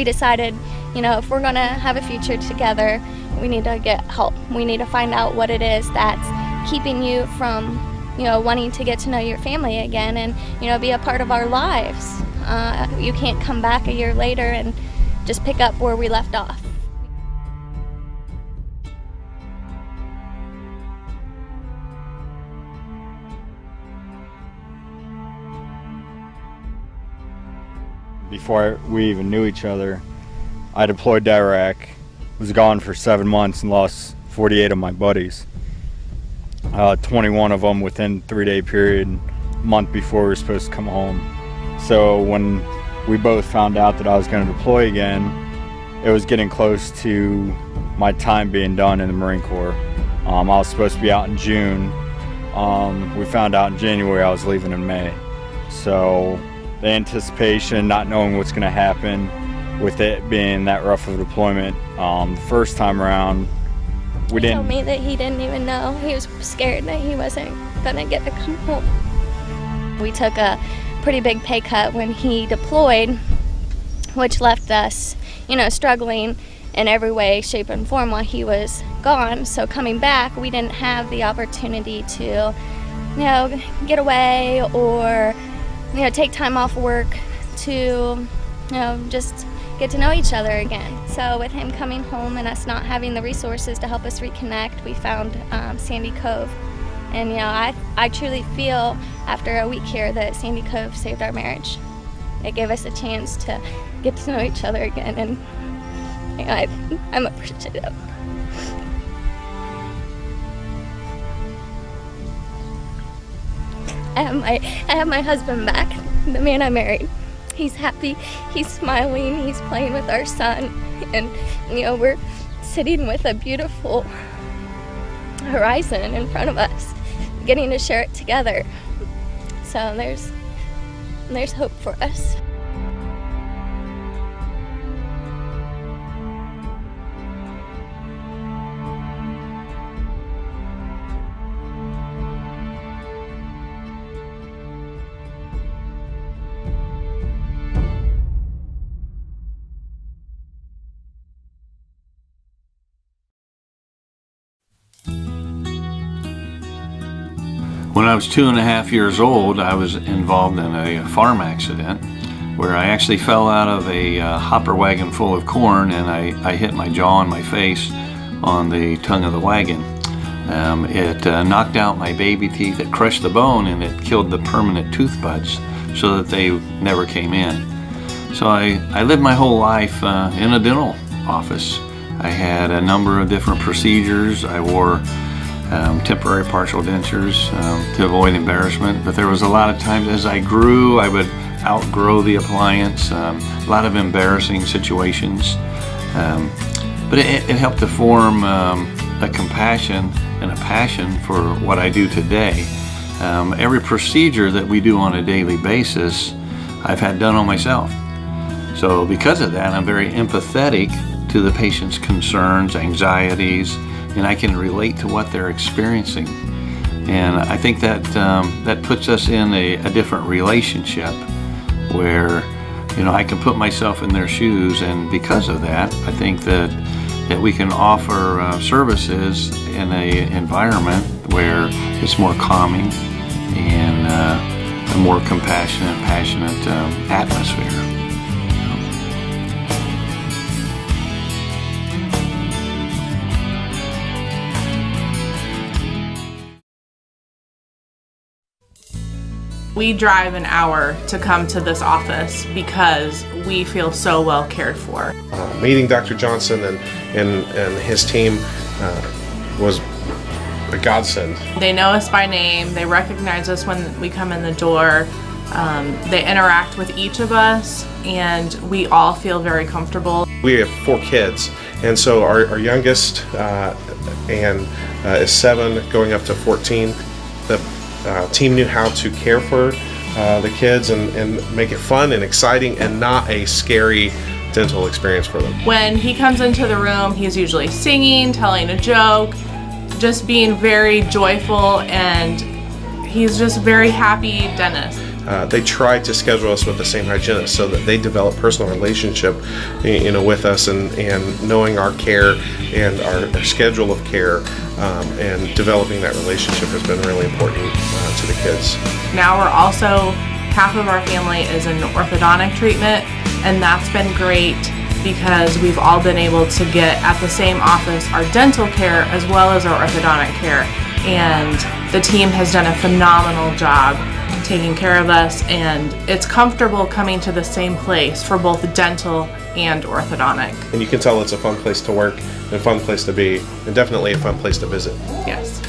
we decided, if we're gonna have a future together, we need to get help. We need to find out what it is that's keeping you from, wanting to get to know your family again and, be a part of our lives. You can't come back a year later and just pick up where we left off. Before we even knew each other, I deployed to Iraq, was gone for 7 months and lost 48 of my buddies. 21 of them within 3-day period, a month before we were supposed to come home. So when we both found out that I was going to deploy again, it was getting close to my time being done in the Marine Corps. I was supposed to be out in June. We found out in January I was leaving in May. So the anticipation, not knowing what's going to happen, with it being that rough of a deployment, the first time around, he told me that he didn't even know. He was scared that he wasn't going to get to come home. We took a pretty big pay cut when he deployed, which left us, struggling in every way, shape, and form while he was gone. So coming back, we didn't have the opportunity to, get away or, take time off work to, just get to know each other again. So with him coming home and us not having the resources to help us reconnect, we found Sandy Cove. And I truly feel after a week here that Sandy Cove saved our marriage. It gave us a chance to get to know each other again, and I'm appreciative. I have my husband back, the man I married. He's happy, he's smiling, he's playing with our son, and we're sitting with a beautiful horizon in front of us, getting to share it together. So there's hope for us. When I was 2.5 years old, I was involved in a farm accident where I actually fell out of a hopper wagon full of corn, and I hit my jaw and my face on the tongue of the wagon. It knocked out my baby teeth, it crushed the bone, and it killed the permanent tooth buds so that they never came in. So I lived my whole life in a dental office. I had a number of different procedures. I wore temporary partial dentures to avoid embarrassment, but there was a lot of times as I grew, I would outgrow the appliance, a lot of embarrassing situations, but it helped to form a compassion and a passion for what I do today. Every procedure that we do on a daily basis, I've had done on myself. So because of that, I'm very empathetic to the patient's concerns, anxieties, and I can relate to what they're experiencing. And I think that that puts us in a different relationship where, I can put myself in their shoes, and because of that, I think that we can offer services in an environment where it's more calming and a more compassionate, passionate atmosphere. We drive an hour to come to this office because we feel so well cared for. Meeting Dr. Johnson and his team was a godsend. They know us by name, they recognize us when we come in the door, they interact with each of us, and we all feel very comfortable. We have 4 kids, and so our youngest is 7 going up to 14. The team knew how to care for the kids and make it fun and exciting and not a scary dental experience for them. When he comes into the room, he's usually singing, telling a joke, just being very joyful, and he's just a very happy dentist. they try to schedule us with the same hygienist so that they develop personal relationship, with us, and knowing our care and our schedule of care, and developing that relationship has been really important to the kids. Now we're also, half of our family is in orthodontic treatment, and that's been great because we've all been able to get at the same office our dental care as well as our orthodontic care, and the team has done a phenomenal job taking care of us, and it's comfortable coming to the same place for both dental and orthodontic. And you can tell it's a fun place to work and a fun place to be, and definitely a fun place to visit. Yes.